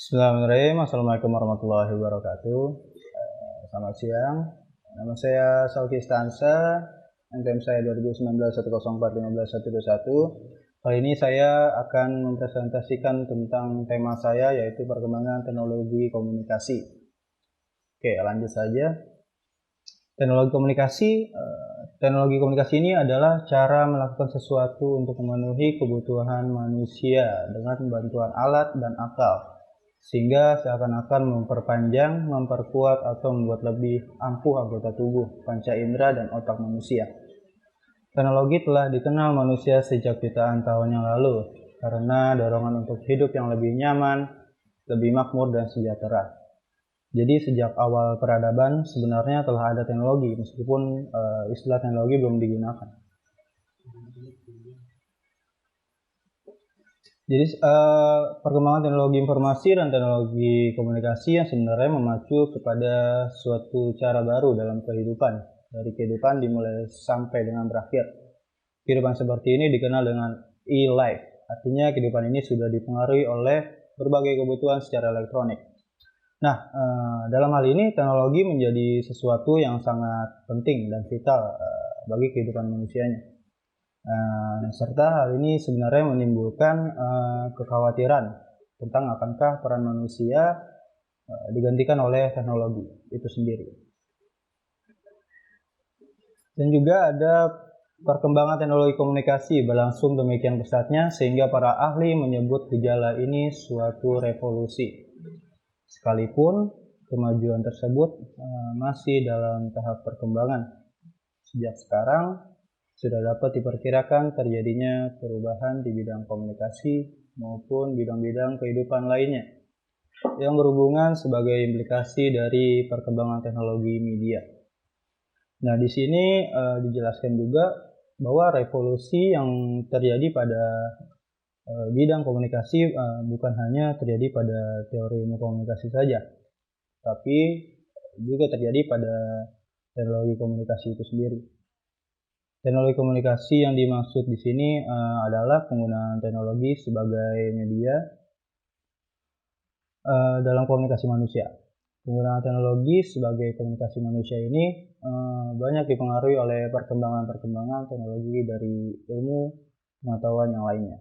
Bismillahirrahmanirrahim. Assalamualaikum warahmatullahi wabarakatuh. Selamat siang. Nama saya Sauki Stansa. NPM saya 2019 Kali ini saya akan mempresentasikan tentang tema saya, yaitu perkembangan teknologi komunikasi. Oke, lanjut saja. Teknologi komunikasi ini adalah cara melakukan sesuatu untuk memenuhi kebutuhan manusia dengan bantuan alat dan akal, sehingga seakan-akan memperpanjang, memperkuat, atau membuat lebih ampuh anggota tubuh, panca indera, dan otak manusia. Teknologi telah dikenal manusia sejak jutaan tahun yang lalu karena dorongan untuk hidup yang lebih nyaman, lebih makmur, dan sejahtera. Jadi sejak awal peradaban sebenarnya telah ada teknologi, meskipun istilah teknologi belum digunakan. Jadi perkembangan teknologi informasi dan teknologi komunikasi yang sebenarnya memacu kepada suatu cara baru dalam kehidupan. Dari kehidupan dimulai sampai dengan berakhir. Kehidupan seperti ini dikenal dengan e-life. Artinya kehidupan ini sudah dipengaruhi oleh berbagai kebutuhan secara elektronik. Nah, dalam hal ini teknologi menjadi sesuatu yang sangat penting dan vital bagi kehidupan manusianya. Serta hal ini sebenarnya menimbulkan kekhawatiran tentang akankah peran manusia digantikan oleh teknologi itu sendiri. Dan juga ada perkembangan teknologi komunikasi berlangsung demikian pesatnya sehingga para ahli menyebut gejala ini suatu revolusi. Sekalipun kemajuan tersebut masih dalam tahap perkembangan. Sejak sekarang sudah dapat diperkirakan terjadinya perubahan di bidang komunikasi maupun bidang-bidang kehidupan lainnya yang berhubungan sebagai implikasi dari perkembangan teknologi media. Nah, di sini dijelaskan juga bahwa revolusi yang terjadi pada bidang komunikasi bukan hanya terjadi pada teori ilmu komunikasi saja, tapi juga terjadi pada teknologi komunikasi itu sendiri. Teknologi komunikasi yang dimaksud di sini adalah penggunaan teknologi sebagai media dalam komunikasi manusia. Penggunaan teknologi sebagai komunikasi manusia ini banyak dipengaruhi oleh perkembangan teknologi dari ilmu pengetahuan yang lainnya.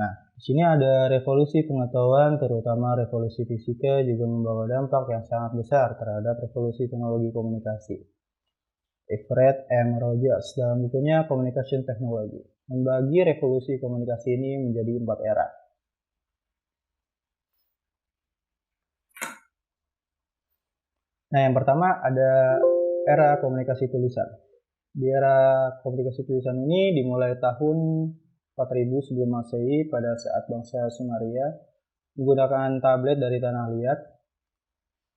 Nah, di sini ada revolusi pengetahuan, terutama revolusi fisika, juga membawa dampak yang sangat besar terhadap revolusi teknologi komunikasi. Everett M. Rogers dalam bukunya Communication Technology membagi revolusi komunikasi ini menjadi 4 era. Nah, yang pertama ada era komunikasi tulisan. Di era komunikasi tulisan ini dimulai tahun 4000 sebelum Masehi pada saat bangsa Sumeria menggunakan tablet dari tanah liat.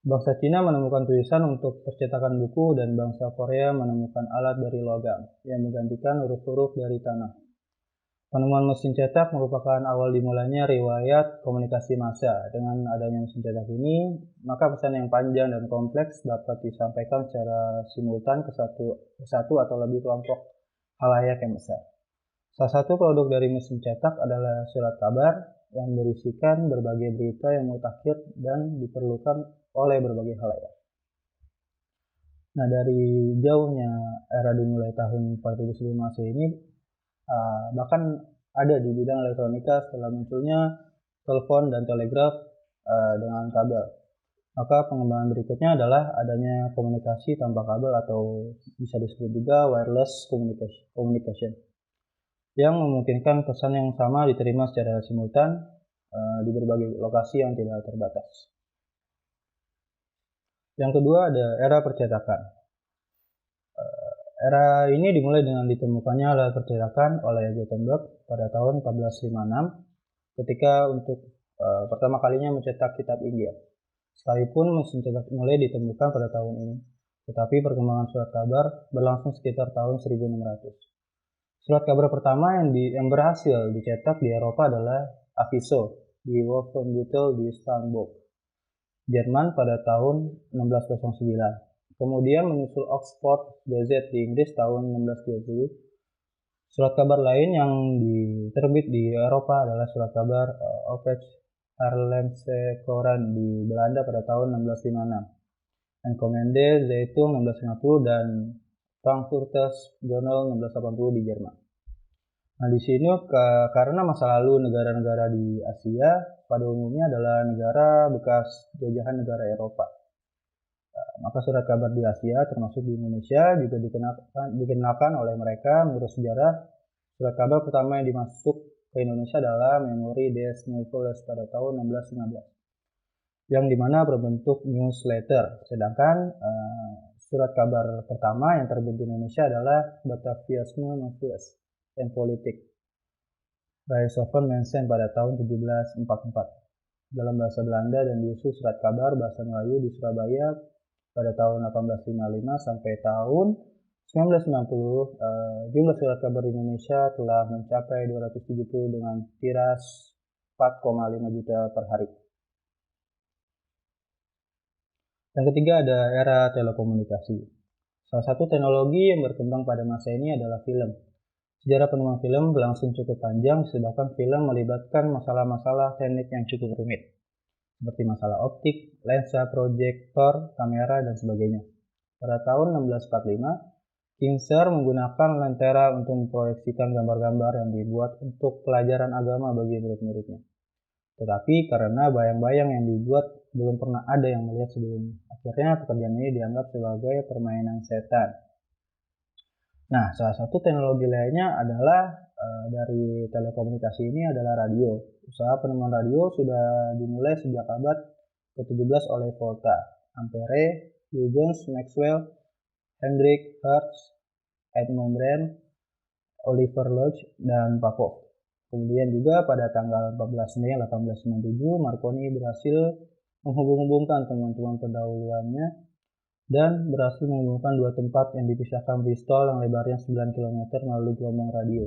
Bangsa Cina menemukan tulisan untuk percetakan buku dan bangsa Korea menemukan alat dari logam yang menggantikan huruf-huruf dari tanah. Penemuan mesin cetak merupakan awal dimulainya riwayat komunikasi massa. Dengan adanya mesin cetak ini, maka pesan yang panjang dan kompleks dapat disampaikan secara simultan ke satu atau lebih kelompok khalayak yang besar. Salah satu produk dari mesin cetak adalah surat kabar yang berisikan berbagai berita yang mutakhir dan diperlukan oleh berbagai khalayak. Nah, dari jauhnya era dimulai tahun 4000 sebelum Masehi ini, bahkan ada di bidang elektronika setelah munculnya telepon dan telegraf dengan kabel. Maka pengembangan berikutnya adalah adanya komunikasi tanpa kabel atau bisa disebut juga wireless communication yang memungkinkan pesan yang sama diterima secara simultan di berbagai lokasi yang tidak terbatas. Yang kedua ada era percetakan. Era ini dimulai dengan ditemukannya alat percetakan oleh Gutenberg pada tahun 1456 ketika untuk pertama kalinya mencetak kitab Injil. Sekalipun mesin cetak mulai ditemukan pada tahun ini, tetapi perkembangan surat kabar berlangsung sekitar tahun 1600. Surat kabar pertama yang berhasil dicetak di Eropa adalah Aviso di Wolfenbüttel di Istanbul, Jerman pada tahun 1609. Kemudian menyusul Oxford Gazette di Inggris tahun 1620. Surat kabar lain yang diterbit di Eropa adalah surat kabar Ovech Haarlemse Courant di Belanda pada tahun 1656, Enkommende Zeitung 1650, dan Frankfurter Journal 1680 di Jerman. Nah, di sini karena masa lalu negara-negara di Asia pada umumnya adalah negara bekas jajahan negara Eropa. Maka surat kabar di Asia, termasuk di Indonesia, juga dikenalkan oleh mereka. Menurut sejarah, surat kabar pertama yang dimasuk ke Indonesia adalah Memorie des Nouvelles pada tahun 1615, yang dimana berbentuk newsletter. Sedangkan surat kabar pertama yang terbit di Indonesia adalah Bataviasme Nouvelles and Politik, Rijkshoven Mensen pada tahun 1744 dalam bahasa Belanda, dan diusul surat kabar bahasa Melayu di Surabaya pada tahun 1855 sampai tahun 1990. Jumlah surat kabar di Indonesia telah mencapai 270 dengan tiras 4,5 juta per hari. Yang ketiga ada era telekomunikasi. Salah satu teknologi yang berkembang pada masa ini adalah film. Sejarah penemuan film berlangsung cukup panjang, disebabkan film melibatkan masalah-masalah teknik yang cukup rumit, seperti masalah optik, lensa, proyektor, kamera, dan sebagainya. Pada tahun 1645, Kinzer menggunakan lentera untuk memproyeksikan gambar-gambar yang dibuat untuk pelajaran agama bagi murid-muridnya. Tetapi karena bayang-bayang yang dibuat belum pernah ada yang melihat sebelumnya, akhirnya pekerjaan ini dianggap sebagai permainan setan. Nah, salah satu teknologi lainnya adalah dari telekomunikasi ini adalah radio. Usaha penemuan radio sudah dimulai sejak abad ke-17 oleh Volta, Ampere, Huygens, Maxwell, Hendrik Hertz, Edmund Brand, Oliver Lodge, dan Popov. Kemudian juga pada tanggal 14 Mei 1897, Marconi berhasil menghubung-hubungkan temuan-temuan pendahuluannya dan berhasil menghubungkan dua tempat yang dipisahkan Bristol yang lebarnya 9 km melalui gelombang radio.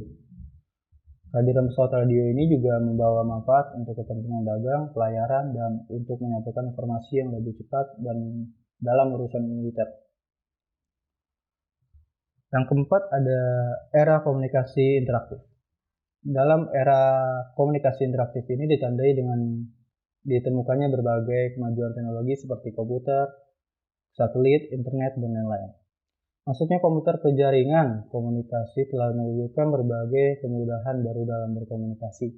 Kehadiran pesawat radio ini juga membawa manfaat untuk kepentingan dagang, pelayaran, dan untuk menyampaikan informasi yang lebih cepat dan dalam urusan militer. Yang keempat ada era komunikasi interaktif. Dalam era komunikasi interaktif ini ditandai dengan ditemukannya berbagai kemajuan teknologi seperti komputer, satelit, internet, dan lain-lain. Masuknya komputer ke jaringan komunikasi telah mewujudkan berbagai kemudahan baru dalam berkomunikasi,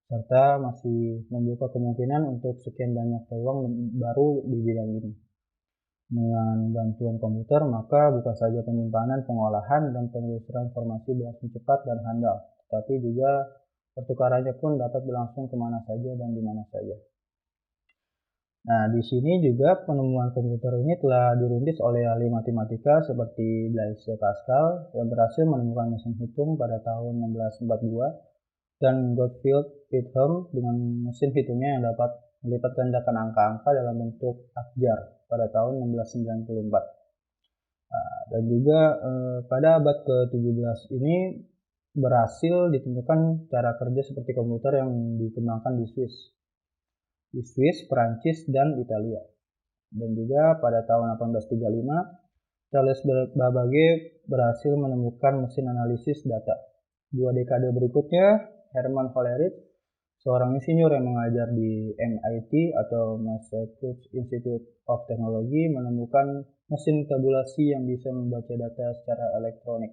serta masih membuka kemungkinan untuk sekian banyak peluang baru di bidang ini. Dengan bantuan komputer, maka bukan saja penyimpanan, pengolahan, dan penelusuran informasi berlangsung cepat dan handal, tetapi juga pertukarannya pun dapat berlangsung kemana saja dan di mana saja. Nah, di sini juga penemuan komputer ini telah dirintis oleh ahli matematika seperti Blaise Pascal yang berhasil menemukan mesin hitung pada tahun 1642, dan Gottfried Wilhelm dengan mesin hitungnya yang dapat melipat gandakan angka-angka dalam bentuk abjad pada tahun 1694. Dan juga pada abad ke-17 ini berhasil ditemukan cara kerja seperti komputer yang dikembangkan di Swiss, Perancis, dan Italia. Dan juga pada tahun 1835, Charles Babbage berhasil menemukan mesin analisis data. 2 dekade berikutnya, Hermann Hollerith, seorang insinyur yang mengajar di MIT atau Massachusetts Institute of Technology, menemukan mesin tabulasi yang bisa membaca data secara elektronik.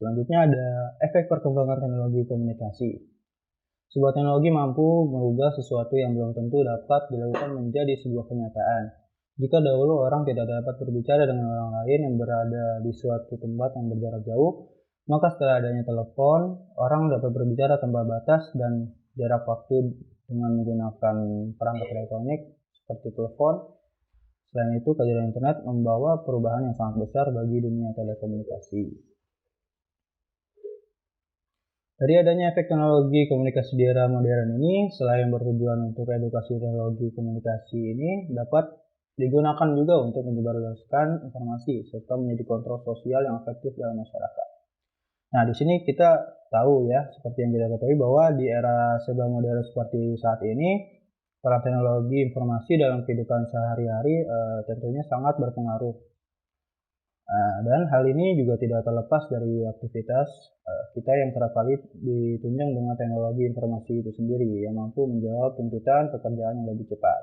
Selanjutnya ada efek perkembangan teknologi komunikasi. Sebuah teknologi mampu merubah sesuatu yang belum tentu dapat dilakukan menjadi sebuah kenyataan. Jika dahulu orang tidak dapat berbicara dengan orang lain yang berada di suatu tempat yang berjarak jauh, maka setelah adanya telepon, orang dapat berbicara tanpa batas dan jarak waktu dengan menggunakan perangkat elektronik seperti telepon. Selain itu, kehadiran internet membawa perubahan yang sangat besar bagi dunia telekomunikasi. Dari adanya efek teknologi komunikasi di era modern ini, selain bertujuan untuk edukasi teknologi komunikasi ini, dapat digunakan juga untuk menyebarluaskan informasi serta menjadi kontrol sosial yang efektif dalam masyarakat. Nah, di sini kita tahu ya, seperti yang kita ketahui bahwa di era serba modern seperti saat ini, peran teknologi informasi dalam kehidupan sehari-hari tentunya sangat berpengaruh. Dan hal ini juga tidak terlepas dari aktivitas kita yang kerap kali ditunjang dengan teknologi informasi itu sendiri yang mampu menjawab tuntutan pekerjaan yang lebih cepat,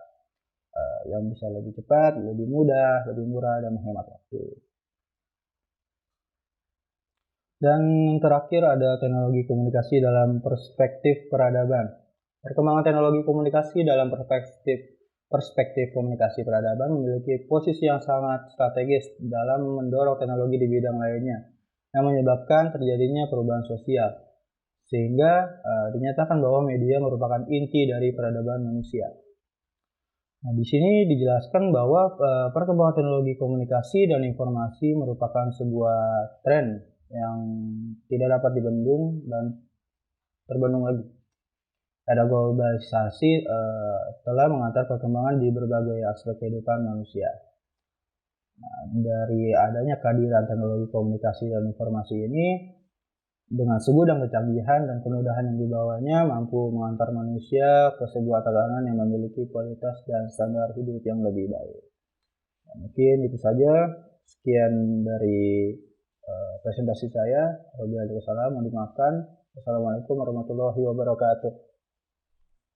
yang bisa lebih cepat, lebih mudah, lebih murah, dan menghemat waktu. Dan terakhir ada teknologi komunikasi dalam perspektif peradaban. Perkembangan teknologi komunikasi dalam perspektif komunikasi peradaban memiliki posisi yang sangat strategis dalam mendorong teknologi di bidang lainnya yang menyebabkan terjadinya perubahan sosial, sehingga dinyatakan bahwa media merupakan inti dari peradaban manusia. Nah, di sini dijelaskan bahwa perkembangan teknologi komunikasi dan informasi merupakan sebuah tren yang tidak dapat dibendung dan terbendung lagi. Ada globalisasi telah mengantar perkembangan di berbagai aspek kehidupan manusia. Nah, dari adanya kehadiran teknologi komunikasi dan informasi ini, dengan segudang kecanggihan dan kemudahan yang dibawanya, mampu mengantar manusia ke sebuah tatanan yang memiliki kualitas dan standar hidup yang lebih baik. Nah, mungkin itu saja. Sekian dari presentasi saya. Wabillahi taufiq, mohon dimaafkan. Wassalamualaikum warahmatullahi wabarakatuh.